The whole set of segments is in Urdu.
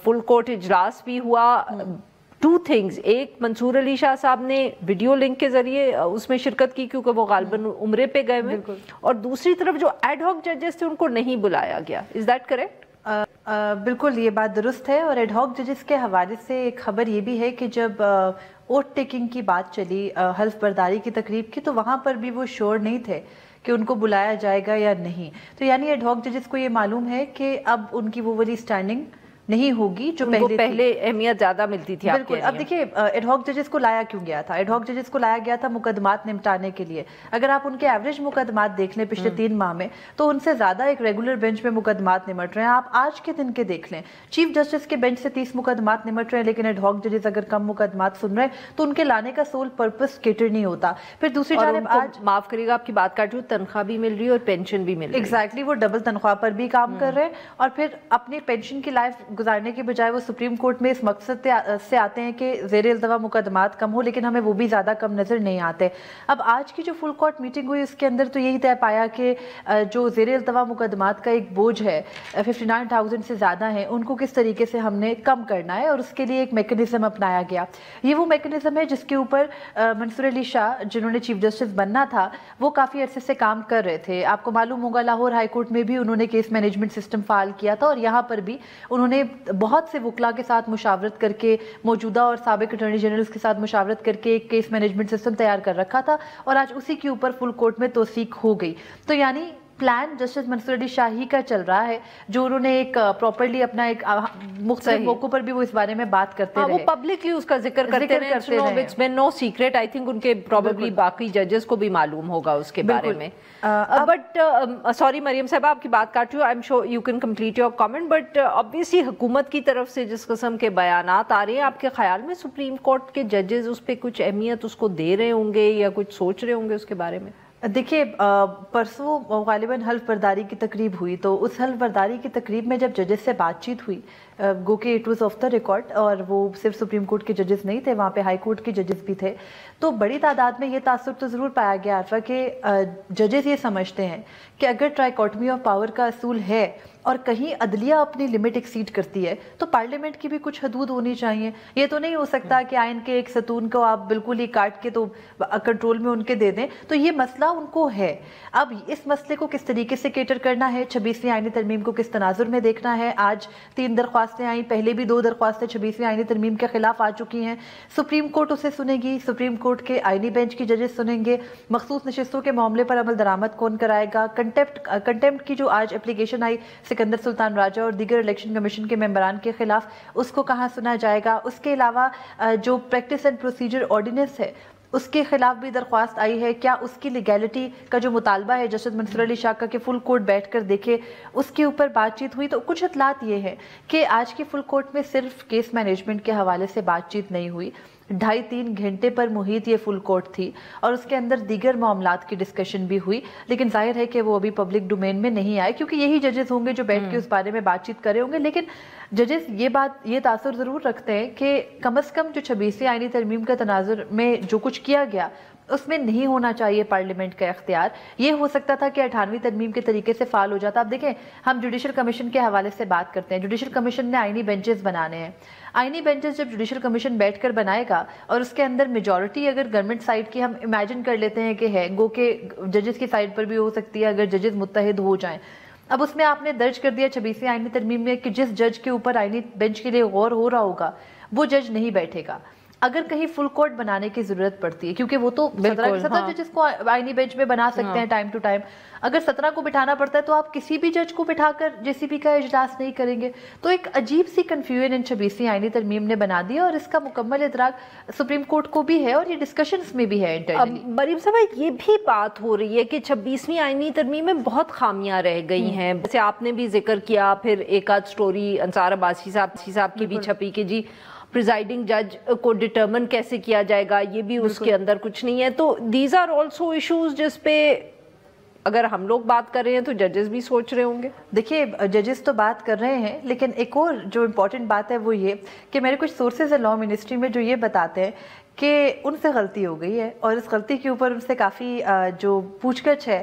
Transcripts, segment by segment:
فل کورٹ اجلاس بھی ہوا. 2 things, ایک منصور علی شاہ صاحب نے ویڈیو لنک کے ذریعے اس میں شرکت کی کیونکہ وہ غالباً عمرے پہ گئے ہوئے, اور دوسری طرف جو ایڈ ہاک ججز تھے ان کو نہیں بلایا گیا. Is that correct? بالکل یہ بات درست ہے. اور ایڈ ہاک ججز کے حوالے سے ایک خبر یہ بھی ہے کہ جب اوٹ ٹیکنگ کی بات چلی حلف برداری کی تقریب کی, تو وہاں پر بھی وہ شور نہیں تھے کہ ان کو بلایا جائے گا یا نہیں. تو یعنی ایڈ ہاک ججز کو یہ معلوم ہے کہ اب ان کی وہ والی سٹینڈنگ نہیں ہوگی جو پہلے اہمیت زیادہ ملتی تھی. بالکل. اب دیکھیے ایڈ ہاک ججز کو لایا کیوں گیا تھا؟ ایڈ ہاک ججز کو لایا گیا تھا مقدمات نمٹانے کے لیے. اگر آپ ان کے ایوریج مقدمات دیکھ لیں پچھلے 3 ماہ میں, تو ان سے زیادہ ایک ریگولر بینچ میں مقدمات نمٹ رہے ہیں. آپ آج کے دن کے دیکھ لیں, چیف جسٹس کے بینچ سے 30 مقدمات نمٹ رہے ہیں, لیکن ایڈ ہاک ججز اگر کم مقدمات سن رہے ہیں تو ان کے لانے کا سول پرپس کیٹر نہیں ہوتا. پھر دوسری جانب آج معاف کریے گا آپ کی بات کاٹ رہی ہوں, تنخواہ بھی مل رہی ہے اور پینشن بھی مل رہی ہے. ایگزیکٹلی, وہ ڈبل تنخواہ پر بھی کام کر رہے ہیں, اور پھر اپنی پینشن کی لائف گزارنے کے بجائے وہ سپریم کورٹ میں اس مقصد سے آتے ہیں کہ زیر التوا مقدمات کم ہو, لیکن ہمیں وہ بھی زیادہ کم نظر نہیں آتے. اب آج کی جو فل کورٹ میٹنگ ہوئی اس کے اندر تو یہی طے پایا کہ جو زیر التوا مقدمات کا ایک بوجھ ہے 59,000 سے زیادہ ہیں, ان کو کس طریقے سے ہم نے کم کرنا ہے, اور اس کے لیے ایک میکنزم اپنایا گیا. یہ وہ میکنزم ہے جس کے اوپر منصور علی شاہ جنہوں نے چیف جسٹس بننا تھا وہ کافی عرصے سے کام کر رہے تھے. آپ کو معلوم ہوگا لاہور ہائی کورٹ میں بھی انہوں نے کیس مینجمنٹ سسٹم فعال کیا تھا, اور یہاں پر بھی انہوں نے بہت سے وکلا کے ساتھ مشاورت کر کے, موجودہ اور سابق اٹارنی جنرلز کے ساتھ مشاورت کر کے ایک کیس مینجمنٹ سسٹم تیار کر رکھا تھا, اور آج اسی کے اوپر فل کورٹ میں توثیق ہو گئی. تو یعنی پلان جسٹس منصور علی شاہ ہی کا چل رہا ہے, جو انہوں نے ایک پراپرلی اپنا ایک مختلف موقعوں پر بھی وہ اس بارے میں بات کرتے رہے, وہ پبلکلی اس کا ذکر کرتے رہے. It's been no secret. I think ان کے پروبیبلی باقی ججز کو بھی معلوم ہوگا اس کے بارے میں. بٹ سوری مریم صاحب آپ کی بات کاٹ رہی ہوں, I am sure you can complete your comment. But obviously حکومت کی طرف سے جس قسم کے بیانات آ رہے ہیں, آپ کے خیال میں سپریم کورٹ کے ججز اس پہ کچھ اہمیت اس کو دے رہے ہوں گے یا کچھ سوچ رہے ہوں گے اس کے بارے میں؟ دیکھیے پرسوں غالباً حلف برداری کی تقریب ہوئی, تو اس حلف برداری کی تقریب میں جب ججز سے بات چیت ہوئی, گو کہ it was of the record, اور وہ صرف سپریم کورٹ کے ججز نہیں تھے, وہاں پہ ہائی کورٹ کے ججز بھی تھے, تو بڑی تعداد میں یہ تاثر تو ضرور پایا گیا عارفہ کہ ججز یہ سمجھتے ہیں کہ اگر ٹرائیکاٹمی آف پاور کا اصول ہے اور کہیں عدلیہ اپنی لمٹ ایکسیڈ کرتی ہے تو پارلیمنٹ کی بھی کچھ حدود ہونی چاہیے. یہ تو نہیں ہو سکتا کہ آئین کے ایک ستون کو آپ بالکل ہی کاٹ کے تو کنٹرول میں ان کے دے دیں. تو یہ مسئلہ ان کو ہے. اب اس مسئلے کو کس طریقے سے کیٹر کرنا ہے, 26ویں آئینی ترمیم کو کس تناظر میں دیکھنا ہے. آج 3 درخواستیں آئیں, پہلے بھی 2 درخواستیں 26ویں آئینی ترمیم کے خلاف آ چکی ہیں. سپریم کورٹ اسے سنے گی, سپریم کورٹ کے آئینی بینچ کی ججز سنیں گے. مخصوص نشستوں کے معاملے پر عمل درآمد کون کرائے گا. کنٹیمپٹ کی جو آج اپلیکیشن آئی سکندر سلطان راجہ اور دیگر الیکشن کمیشن کے ممبران کے خلاف, اس کو کہاں سنا جائے گا. اس کے علاوہ جو پریکٹس اینڈ پروسیجر آرڈیننس ہے اس کے خلاف بھی درخواست آئی ہے. کیا اس کی لیگیلٹی کا جو مطالبہ ہے جسٹس منصور علی شاہ کا کہ فل کورٹ بیٹھ کر دیکھے, اس کے اوپر بات چیت ہوئی. تو کچھ اطلاعات یہ ہے کہ آج کی فل کورٹ میں صرف کیس مینجمنٹ کے حوالے سے بات چیت نہیں ہوئی, 2.5-3 گھنٹے پر محیط یہ فل کورٹ تھی, اور اس کے اندر دیگر معاملات کی ڈسکشن بھی ہوئی. لیکن ظاہر ہے کہ وہ ابھی پبلک ڈومین میں نہیں آئے, کیونکہ یہی ججز ہوں گے جو بیٹھ کے اس بارے میں بات چیت کرے ہوں گے. لیکن ججز یہ تاثر ضرور رکھتے ہیں کہ کم از کم جو 26ویں آئینی ترمیم کا تناظر میں جو کچھ کیا گیا اس میں نہیں ہونا چاہیے پارلیمنٹ کا اختیار. یہ ہو سکتا تھا کہ 58ویں ترمیم کے طریقے سے فعال ہو جاتا. اب دیکھیں ہم جوڈیشل کمیشن کے حوالے سے بات کرتے ہیں. جوڈیشل کمیشن نے آئینی بینچز بنانے ہیں. آئینی بینچز جب جوڈیشل کمیشن بیٹھ کر بنائے گا اور اس کے اندر میجورٹی اگر گورنمنٹ سائڈ کی ہم امیجن کر لیتے ہیں کہ ہے, گو کہ ججز کی سائڈ پر بھی ہو سکتی ہے اگر ججز متحد ہو جائیں. اب اس میں آپ نے درج کر دیا 26ویں آئینی ترمیم میں کہ جس جج کے اوپر آئینی بینچ کے لیے غور ہو رہا ہوگا وہ جج نہیں بیٹھے گا. اگر کہیں فل کورٹ بنانے کی ضرورت پڑتی ہے, کیونکہ وہ تو 17 ججز کو آئینی بینچ میں بنا سکتے ہیں ٹائم ٹو ٹائم, اگر 17 کو بٹھانا پڑتا ہے تو آپ کسی بھی جج کو بٹھا کر جے سی بی کا اجلاس نہیں کریں گے. تو ایک عجیب سی کنفیوژن ان 26ویں آئینی ترمیم نے بنا دیا, اور اس کا مکمل ادراک سپریم کورٹ کو بھی ہے اور یہ ڈسکشنز میں بھی ہے انٹرنلی. مریم صاحب یہ بھی بات ہو رہی ہے کہ 26ویں آئینی ترمیم میں بہت خامیاں رہ گئی ہیں, جیسے آپ نے بھی ذکر کیا, پھر ایک آدھ سٹوری انصار عباسی صاحب کی بھی چھپی کہ جی پریزائڈنگ جج کو ڈٹرمن کیسے کیا جائے گا, یہ بھی اس کے اندر کچھ نہیں ہے. تو دیز آر آلسو ایشوز جس پہ اگر ہم لوگ بات کر رہے ہیں تو ججز بھی سوچ رہے ہوں گے. دیکھیے ججز تو بات کر رہے ہیں, لیکن ایک اور جو امپورٹنٹ بات ہے وہ یہ کہ میرے کچھ سورسز ہیں لاء منسٹری میں جو یہ بتاتے ہیں کہ ان سے غلطی ہو گئی ہے, اور اس غلطی کے اوپر ان سے کافی جو پوچھ گچھ ہے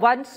one's